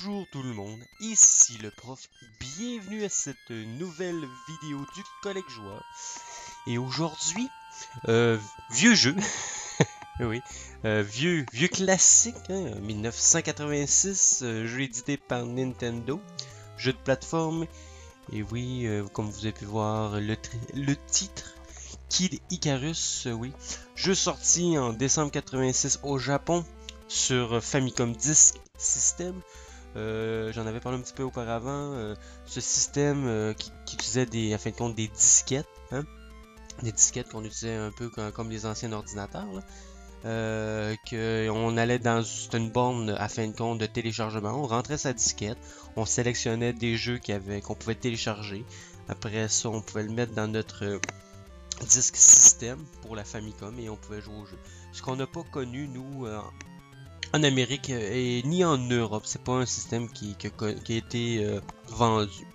Bonjour tout le monde, ici le prof, bienvenue à cette nouvelle vidéo du Collègue Joueur. Et aujourd'hui, vieux jeu, oui, vieux classique, hein, 1986, jeu édité par Nintendo, jeu de plateforme, et oui, comme vous avez pu voir le titre, Kid Icarus, oui, jeu sorti en décembre 86 au Japon sur Famicom Disk System. J'en avais parlé un petit peu auparavant, ce système qui utilisait en fin de compte des disquettes, hein? Des disquettes qu'on utilisait un peu comme les anciens ordinateurs, là. On allait dans une borne à fin de compte de téléchargement, on rentrait sa disquette, on sélectionnait des jeux qu'on pouvait télécharger. Après ça, on pouvait le mettre dans notre disque système pour la Famicom et on pouvait jouer au jeu. Ce qu'on n'a pas connu, nous, en Amérique et ni en Europe. C'est pas un système qui a été vendu.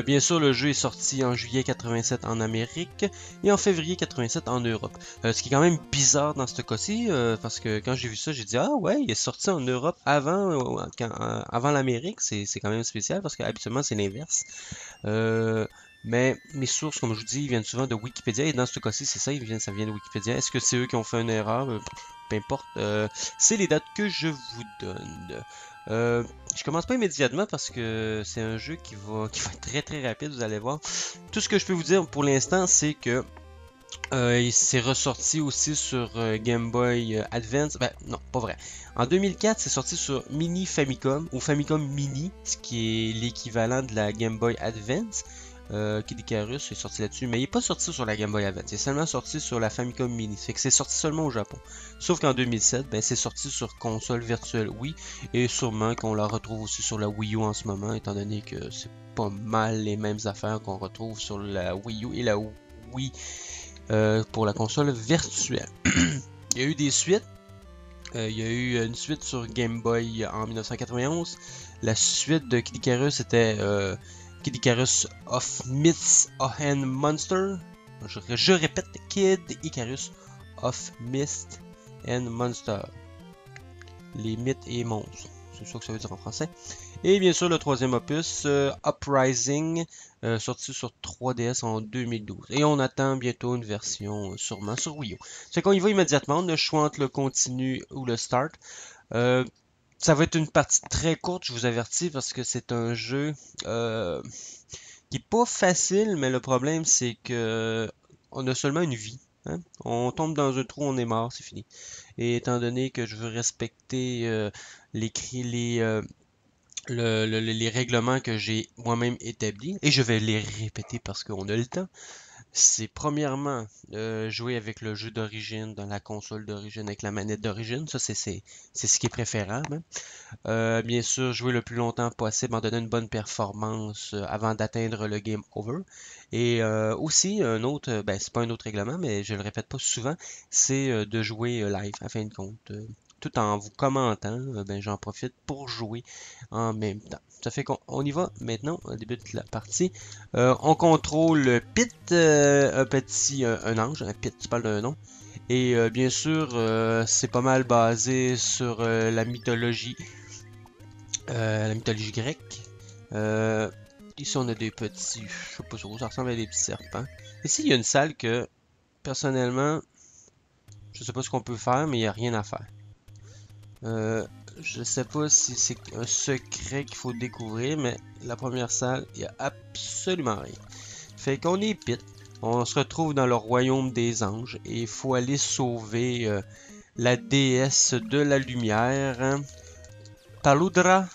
Bien sûr, le jeu est sorti en juillet 87 en Amérique et en février 87 en Europe. Ce qui est quand même bizarre dans ce cas-ci, parce que quand j'ai vu ça, j'ai dit ah ouais, il est sorti en Europe avant l'Amérique. C'est quand même spécial parce qu'habituellement c'est l'inverse. Mais mes sources, comme je vous dis, viennent souvent de Wikipédia et dans ce cas-ci, c'est ça, ça vient de Wikipédia. Est-ce que c'est eux qui ont fait une erreur? Peu importe. C'est les dates que je vous donne. Je commence pas immédiatement parce que c'est un jeu qui va être très très rapide, vous allez voir. Tout ce que je peux vous dire pour l'instant, c'est que il s'est ressorti aussi sur Game Boy Advance. Ben non, pas vrai. En 2004, c'est sorti sur Mini Famicom ou Famicom Mini, ce qui est l'équivalent de la Game Boy Advance. Kid Icarus est sorti là-dessus, mais il n'est pas sorti sur la Game Boy Advance, il est seulement sorti sur la Famicom Mini, fait que c'est sorti seulement au Japon. Sauf qu'en 2007, ben, c'est sorti sur console virtuelle Wii, et sûrement qu'on la retrouve aussi sur la Wii U en ce moment, étant donné que c'est pas mal les mêmes affaires qu'on retrouve sur la Wii U et la Wii pour la console virtuelle. Il y a eu des suites. Il y a eu une suite sur Game Boy en 1991. La suite de Kid Icarus était Kid Icarus of Myths and Monsters. Je répète, Kid Icarus of Myths and Monsters. Les mythes et monstres. C'est ça que ça veut dire en français. Et bien sûr, le troisième opus, Uprising, sorti sur 3DS en 2012. Et on attend bientôt une version sûrement sur Wii U. C'est qu'on y va immédiatement, le choix entre le continu ou le start. Ça va être une partie très courte, je vous avertis, parce que c'est un jeu qui est pas facile, mais le problème c'est que on a seulement une vie. Hein? On tombe dans un trou, on est mort, c'est fini. Et étant donné que je veux respecter les règlements que j'ai moi-même établis, et je vais les répéter parce qu'on a le temps, c'est premièrement jouer avec le jeu d'origine dans la console d'origine avec la manette d'origine, ça c'est ce qui est préférable. Bien sûr, jouer le plus longtemps possible en donnant une bonne performance avant d'atteindre le game over. Et aussi, un autre, ben c'est pas un autre règlement, mais je le répète pas souvent, c'est de jouer live, à fin de compte. Tout en vous commentant, ben j'en profite pour jouer en même temps. Ça fait qu'on y va maintenant, au début de la partie. On contrôle Pit, un ange, un Pit, tu parles d'un nom. Et bien sûr, c'est pas mal basé sur la mythologie grecque. Ici, on a des petits, je sais pas trop, ça ressemble à des petits serpents. Ici, il y a une salle que, personnellement, je sais pas ce qu'on peut faire, mais il n'y a rien à faire. Je sais pas si c'est un secret qu'il faut découvrir, mais la première salle, il n'y a absolument rien. Fait qu'on est Pit, on se retrouve dans le royaume des anges et il faut aller sauver la déesse de la lumière, hein, Palutena,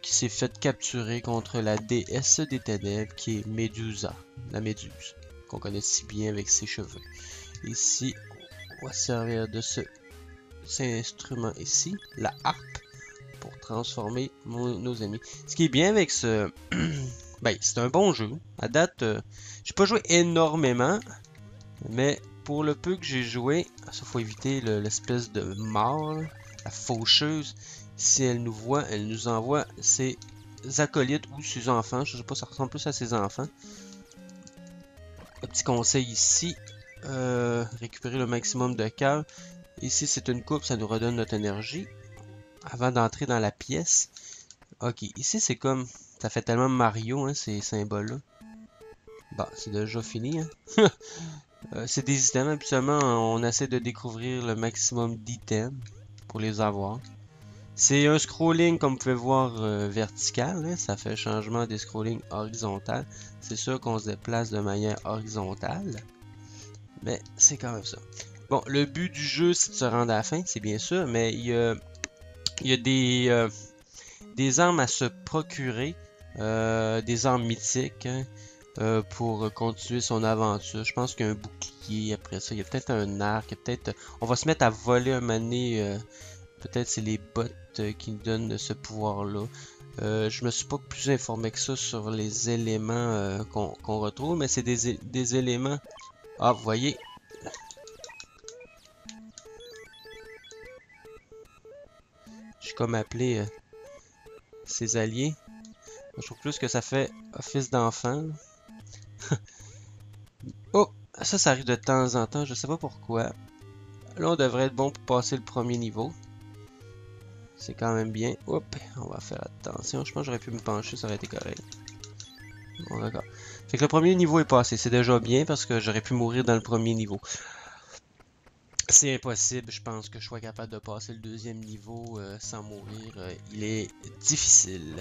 qui s'est fait capturer contre la déesse des ténèbres qui est Médusa, la Méduse, qu'on connaît si bien avec ses cheveux. Ici, on va servir de cet instrument ici, la harpe, pour transformer nos ennemis. Ce qui est bien avec ce... ben, c'est un bon jeu. À date, j'ai pas joué énormément, mais pour le peu que j'ai joué, il faut éviter l'espèce de mort, la faucheuse. Si elle nous voit, elle nous envoie ses acolytes ou ses enfants. Je sais pas, ça ressemble plus à ses enfants. Un petit conseil ici, récupérer le maximum de cœur. Ici, c'est une coupe, ça nous redonne notre énergie. Avant d'entrer dans la pièce. Ok, ici, c'est comme... Ça fait tellement Mario, hein, ces symboles-là. Bon, c'est déjà fini, hein. C'est des items, habituellement, on essaie de découvrir le maximum d'items pour les avoir. C'est un scrolling, comme vous pouvez voir, vertical, hein. Ça fait changement des scrollings horizontal. C'est sûr qu'on se déplace de manière horizontale. Mais c'est quand même ça. Bon, le but du jeu, c'est de se rendre à la fin, c'est bien sûr, mais il y a des armes à se procurer, des armes mythiques, hein, pour continuer son aventure. Je pense qu'il y a un bouclier après ça, il y a peut-être un arc, peut-être... On va se mettre à voler un mané, peut-être c'est les bots qui nous donnent ce pouvoir-là. Je me suis pas plus informé que ça sur les éléments qu'on retrouve, mais c'est des éléments... Ah, vous voyez... J'ai comme appelé ses alliés. Je trouve plus que ça fait office d'enfant. Oh! Ça arrive de temps en temps, je sais pas pourquoi. Là, on devrait être bon pour passer le premier niveau. C'est quand même bien. Hop, on va faire attention. Je pense que j'aurais pu me pencher, ça aurait été correct. Bon, d'accord. Fait que le premier niveau est passé. C'est déjà bien parce que j'aurais pu mourir dans le premier niveau. C'est impossible, je pense que je sois capable de passer le deuxième niveau sans mourir. Il est difficile.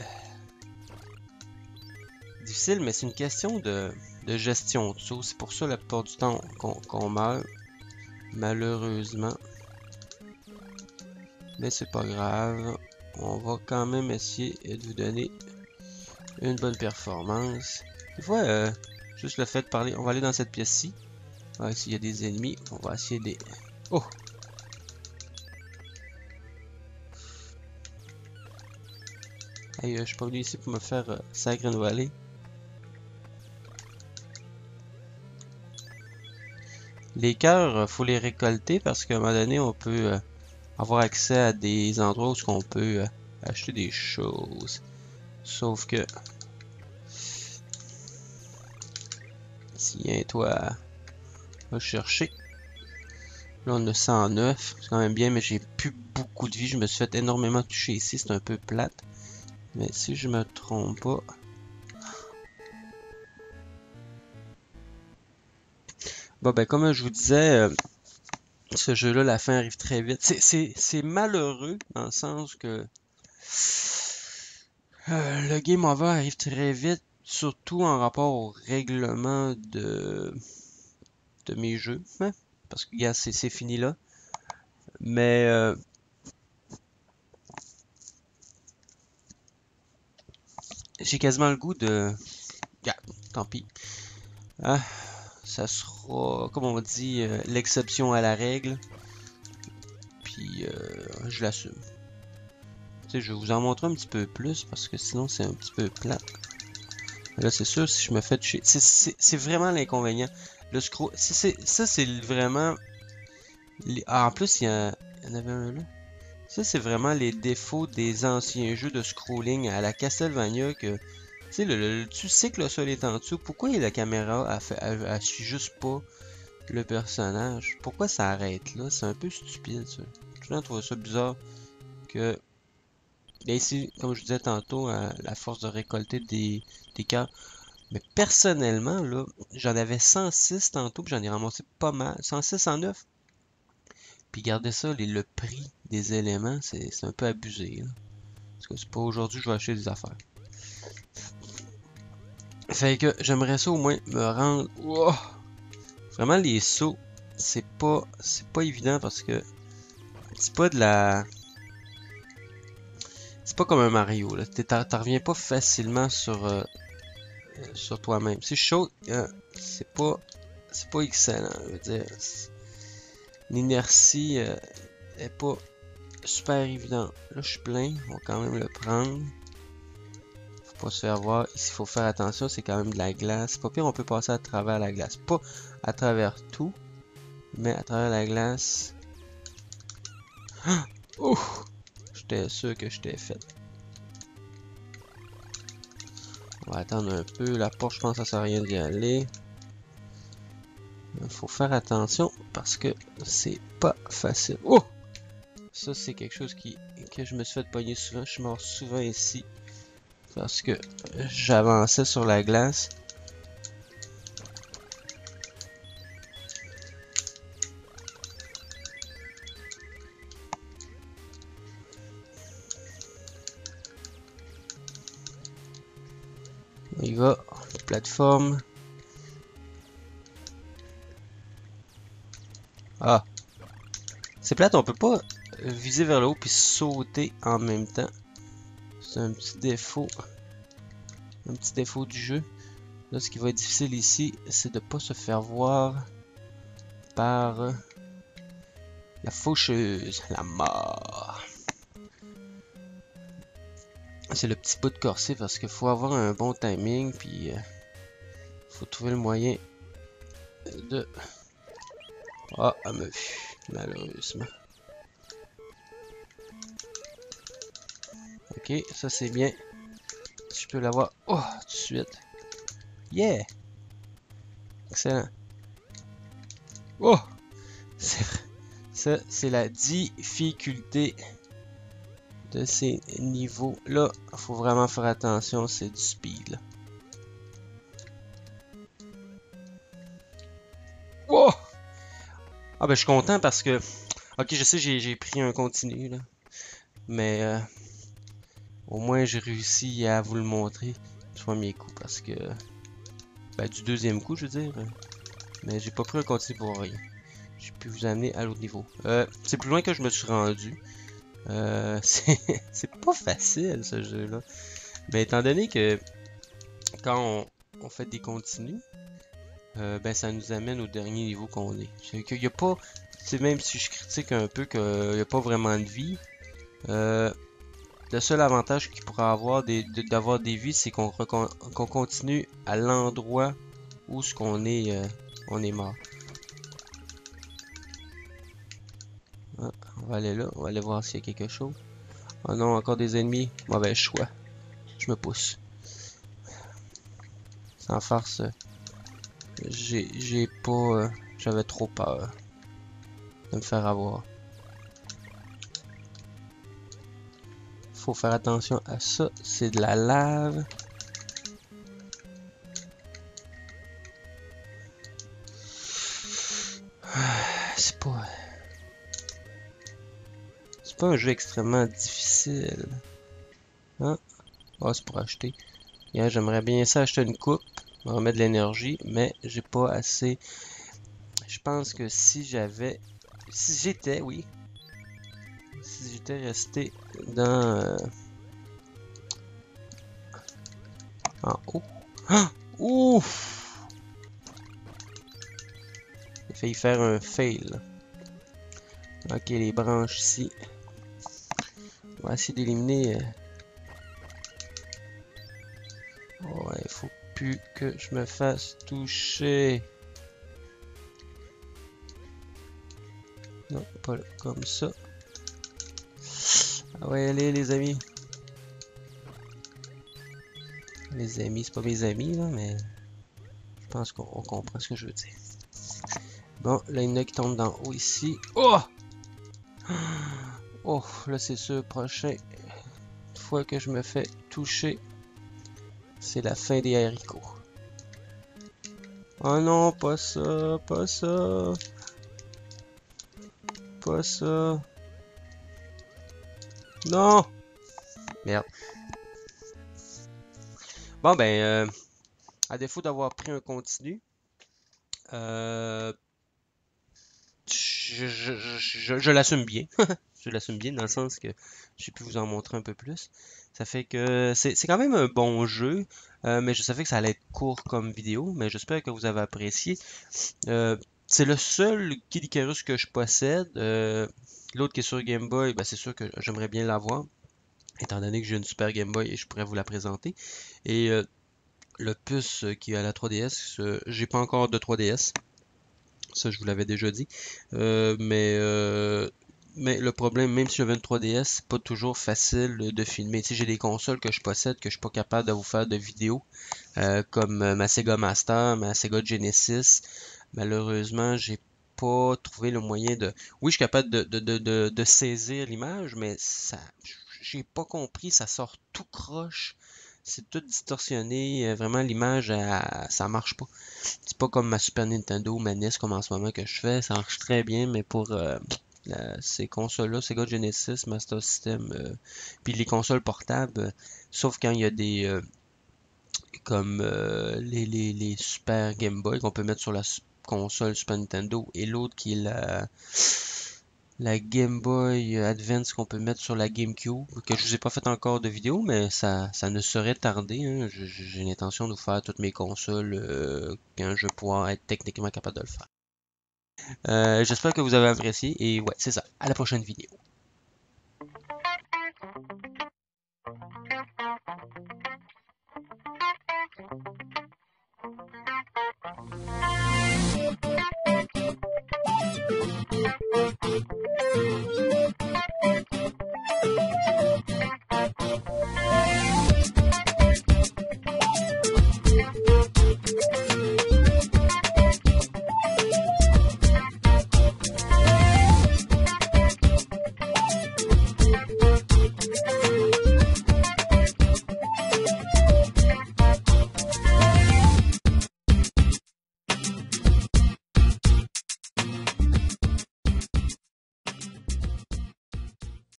Difficile, mais c'est une question de gestion de sauts. C'est pour ça la plupart du temps qu'on meurt. Malheureusement. Mais c'est pas grave. On va quand même essayer de vous donner une bonne performance. Des fois, juste le fait de parler. On va aller dans cette pièce-ci. Ah, ici, il y a des ennemis. On va essayer de... Oh! Hey, je suis pas venu ici pour me faire sacrer une volée. Les cœurs, faut les récolter parce qu'à un moment donné, on peut avoir accès à des endroits où on peut acheter des choses. Sauf que... Si toi va chercher. Là, on a 109. C'est quand même bien, mais j'ai plus beaucoup de vie. Je me suis fait énormément toucher ici. C'est un peu plate. Mais si je me trompe pas... Bon, ben, comme je vous disais, ce jeu-là, la fin arrive très vite. C'est malheureux, dans le sens que le game over arrive très vite, surtout en rapport au règlement de mes jeux. Hein? Parce que, regarde, c'est fini là. Mais... j'ai quasiment le goût de... tant pis. Ah, ça sera, comme on dit, l'exception à la règle. Puis, je l'assume. Tu sais, je vais vous en montrer un petit peu plus parce que sinon c'est un petit peu plat. Là, c'est sûr, si je me fais toucher... C'est vraiment l'inconvénient. Le scroll... Ça, c'est vraiment... Ah, en plus, il y en avait un là. Ça, c'est vraiment les défauts des anciens jeux de scrolling à la Castlevania que... Tu sais, tu sais que le sol est en dessous. Pourquoi la caméra, elle suit juste pas le personnage? Pourquoi ça arrête là? C'est un peu stupide, ça. Je trouve ça bizarre que... Et ici, comme je disais tantôt, la force de récolter des cœurs. Mais personnellement, là, j'en avais 106 tantôt, puis j'en ai ramassé pas mal. 106, 109. Puis gardez ça, le prix des éléments, c'est un peu abusé. Là. Parce que c'est pas aujourd'hui que je vais acheter des affaires. Fait que j'aimerais ça au moins me rendre... Wow! Vraiment, les sauts, c'est pas évident parce que c'est pas de la... C'est pas comme un Mario, là. T'en reviens pas facilement sur toi-même. C'est chaud, c'est pas excellent, je veux dire. L'inertie est pas super évidente. Là, je suis plein, on va quand même le prendre. Faut pas se faire voir. Ici, il faut faire attention, c'est quand même de la glace. Pas pire, on peut passer à travers la glace. Pas à travers tout, mais à travers la glace. Ah! Ouf! J'étais sûr que j'étais fait. On va attendre un peu. La porte, je pense que ça sert à rien d'y aller. Il faut faire attention parce que c'est pas facile. Oh! Ça, c'est quelque chose que je me suis fait pogner souvent. Je suis mort souvent ici parce que j'avançais sur la glace. On y va, plateforme. Ah, c'est plate, on peut pas viser vers le haut puis sauter en même temps. C'est un petit défaut du jeu. Là, ce qui va être difficile ici, c'est de pas se faire voir par la faucheuse, la mort. C'est le petit bout de corset parce qu'il faut avoir un bon timing puis faut trouver le moyen de... Ah, elle me vue, malheureusement. Ok, ça c'est bien. Si je peux l'avoir, oh, tout de suite. Yeah! Excellent. Oh! Ça, c'est la difficulté de ces niveaux-là. Il faut vraiment faire attention, c'est du speed. Là. Oh! Ah ben je suis content parce que... Ok, je sais, j'ai pris un continu, là. Mais au moins j'ai réussi à vous le montrer du premier coup parce que... Ben, du deuxième coup, je veux dire. Mais j'ai pas pris un continu pour rien. J'ai pu vous amener à l'autre niveau. C'est plus loin que je me suis rendu. C'est pas facile ce jeu-là. Mais étant donné que quand on fait des continus, ben ça nous amène au dernier niveau qu'on est. C'est qu'il y a pas, même si je critique un peu qu'il n'y a pas vraiment de vie, le seul avantage qu'il pourrait avoir d'avoir des vies, c'est qu'on continue à l'endroit où ce qu'on est, on est mort. Ah, on va aller là, on va aller voir s'il y a quelque chose. Oh non, encore des ennemis. Mauvais choix. Je me pousse. Sans farce, j'ai pas... j'avais trop peur de me faire avoir. Faut faire attention à ça. C'est de la lave. C'est pas... C'est pas un jeu extrêmement difficile. Hein? Ah, c'est pour acheter. Yeah, j'aimerais bien ça acheter une coupe. On va mettre de l'énergie, mais j'ai pas assez. Je pense que si j'avais... Si j'étais, oui. Si j'étais resté dans... en haut. Ah! Ouf! J'ai failli faire un fail. Ok, les branches ici. On va essayer d'éliminer... Ouais, il faut plus que je me fasse toucher. Non, pas là, comme ça. Ah ouais, allez les amis. Les amis, c'est pas mes amis là, mais je pense qu'on comprend ce que je veux dire. Bon, là il y en a qui tombent d'en haut ici. Oh! Oh, là c'est sûr, prochaine fois que je me fais toucher, c'est la fin des haricots. Oh non, pas ça, pas ça. Pas ça. Non! Merde. Bon ben, à défaut d'avoir pris un continu, je l'assume bien. Je l'assume bien dans le sens que j'ai pu vous en montrer un peu plus. Ça fait que c'est quand même un bon jeu, mais je savais que ça allait être court comme vidéo, mais j'espère que vous avez apprécié. C'est le seul Kid Icarus que je possède. L'autre qui est sur Game Boy, ben c'est sûr que j'aimerais bien l'avoir, étant donné que j'ai une Super Game Boy et je pourrais vous la présenter. Et le puce qui est à la 3DS, j'ai pas encore de 3DS. Ça, je vous l'avais déjà dit. Mais le problème, même si j'avais une 3DS, c'est pas toujours facile de filmer. Tu sais, j'ai des consoles que je possède que je suis pas capable de vous faire de vidéos, comme ma Sega Master, ma Sega Genesis. Malheureusement, j'ai pas trouvé le moyen de... Oui, je suis capable de saisir l'image, mais ça, j'ai pas compris, ça sort tout croche. C'est tout distorsionné, vraiment l'image, ça marche pas. C'est pas comme ma Super Nintendo ou ma NES comme en ce moment que je fais, ça marche très bien, mais pour ces consoles-là, Sega Genesis, Master System, puis les consoles portables, sauf quand il y a des, comme les Super Game Boy qu'on peut mettre sur la console Super Nintendo et l'autre qui est la Game Boy Advance qu'on peut mettre sur la GameCube, que je vous ai pas fait encore de vidéo, mais ça ne saurait tarder, hein. J'ai l'intention de vous faire toutes mes consoles quand je vais pouvoir être techniquement capable de le faire. J'espère que vous avez apprécié et ouais, c'est ça. À la prochaine vidéo.